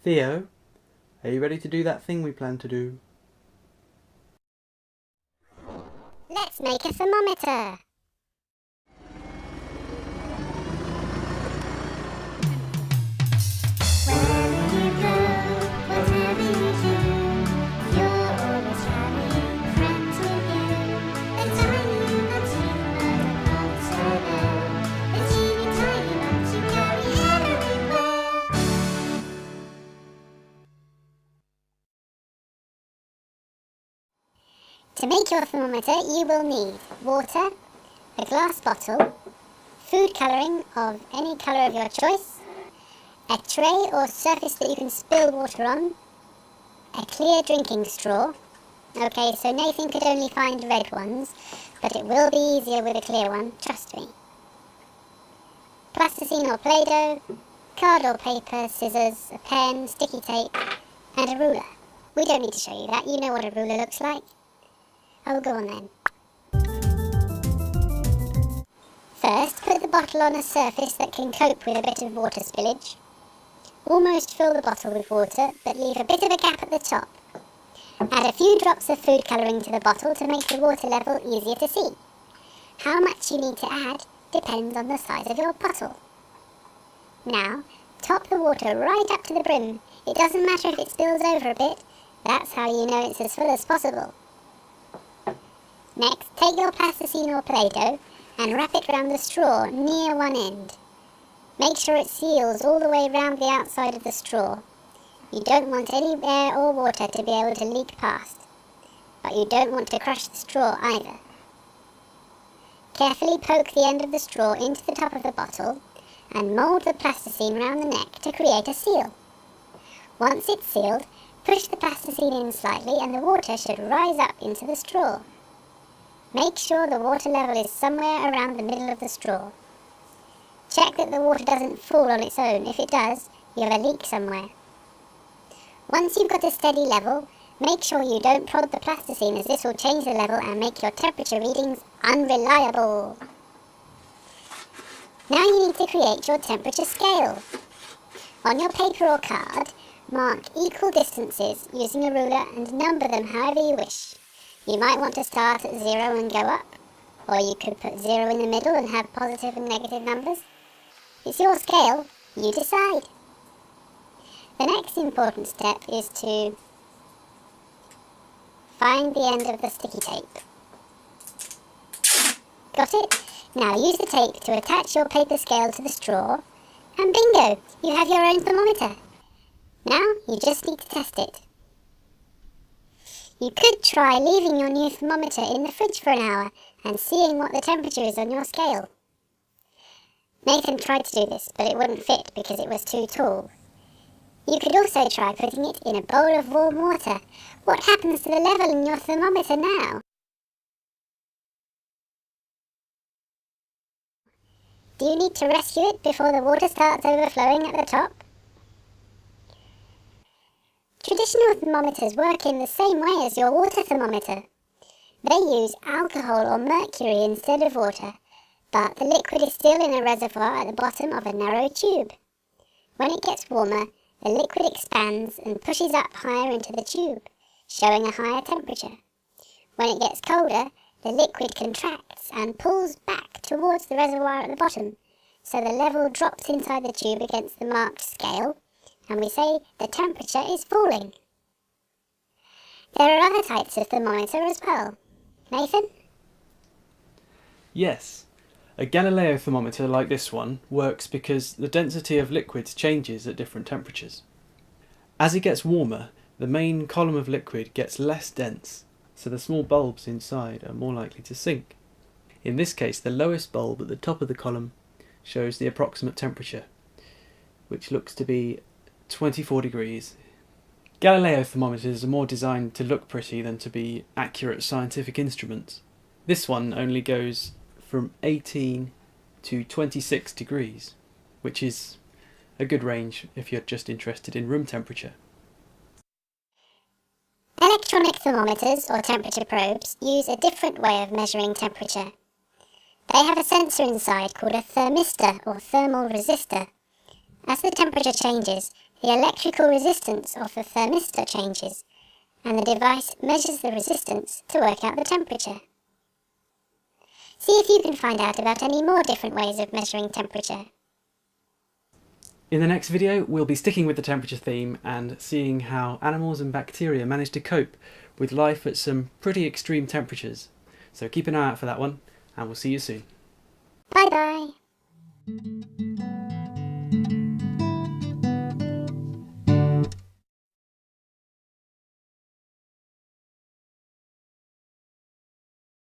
Theo, are you ready to do that thing we planned to do? Let's make a thermometer! Wherever you go, whatever you do, you're always having friends with you. The tiny thermometer, the teeny tiny ones you carry everywhere. To make your thermometer, you will need water, a glass bottle, food colouring of any colour of your choice, a tray or surface that you can spill water on, a clear drinking straw. Okay, so Nathan could only find red ones, but it will be easier with a clear one, trust me. Plasticine or Play-Doh, card or paper, scissors, a pen, sticky tape, and a ruler. We don't need to show you that, you know what a ruler looks like. Oh, go on then. First, put the bottle on a surface that can cope with a bit of water spillage. Almost fill the bottle with water, but leave a bit of a gap at the top. Add a few drops of food colouring to the bottle to make the water level easier to see. How much you need to add depends on the size of your bottle. Now, top the water right up to the brim. It doesn't matter if it spills over a bit, that's how you know it's as full as possible. Next, take your plasticine or Play-Doh and wrap it round the straw near one end. Make sure it seals all the way round the outside of the straw. You don't want any air or water to be able to leak past, but you don't want to crush the straw either. Carefully poke the end of the straw into the top of the bottle and mould the plasticine round the neck to create a seal. Once it's sealed, push the plasticine in slightly and the water should rise up into the straw. Make sure the water level is somewhere around the middle of the straw. Check that the water doesn't fall on its own. If it does, you have a leak somewhere. Once you've got a steady level, make sure you don't prod the plasticine, as this will change the level and make your temperature readings unreliable. Now you need to create your temperature scale. On your paper or card, mark equal distances using a ruler and number them however you wish. You might want to start at 0 and go up, or you could put 0 in the middle and have positive and negative numbers. It's your scale, you decide. The next important step is to find the end of the sticky tape. Got it? Now use the tape to attach your paper scale to the straw, and bingo, you have your own thermometer. Now you just need to test it. You could try leaving your new thermometer in the fridge for an hour and seeing what the temperature is on your scale. Nathan tried to do this, but it wouldn't fit because it was too tall. You could also try putting it in a bowl of warm water. What happens to the level in your thermometer now? Do you need to rescue it before the water starts overflowing at the top? Traditional thermometers work in the same way as your water thermometer. They use alcohol or mercury instead of water, but the liquid is still in a reservoir at the bottom of a narrow tube. When it gets warmer, the liquid expands and pushes up higher into the tube, showing a higher temperature. When it gets colder, the liquid contracts and pulls back towards the reservoir at the bottom, so the level drops inside the tube against the marked scale, and we say the temperature is falling. There are other types of thermometer as well. Nathan? Yes. A Galileo thermometer like this one works because the density of liquids changes at different temperatures. As it gets warmer, the main column of liquid gets less dense, so the small bulbs inside are more likely to sink. In this case, the lowest bulb at the top of the column shows the approximate temperature, which looks to be 24 degrees. Galileo thermometers are more designed to look pretty than to be accurate scientific instruments. This one only goes from 18 to 26 degrees, which is a good range if you're just interested in room temperature. Electronic thermometers, or temperature probes, use a different way of measuring temperature. They have a sensor inside called a thermistor or thermal resistor. As the temperature changes, the electrical resistance of the thermistor changes, and the device measures the resistance to work out the temperature. See if you can find out about any more different ways of measuring temperature. In the next video, we'll be sticking with the temperature theme and seeing how animals and bacteria manage to cope with life at some pretty extreme temperatures. So keep an eye out for that one, and we'll see you soon. Bye bye!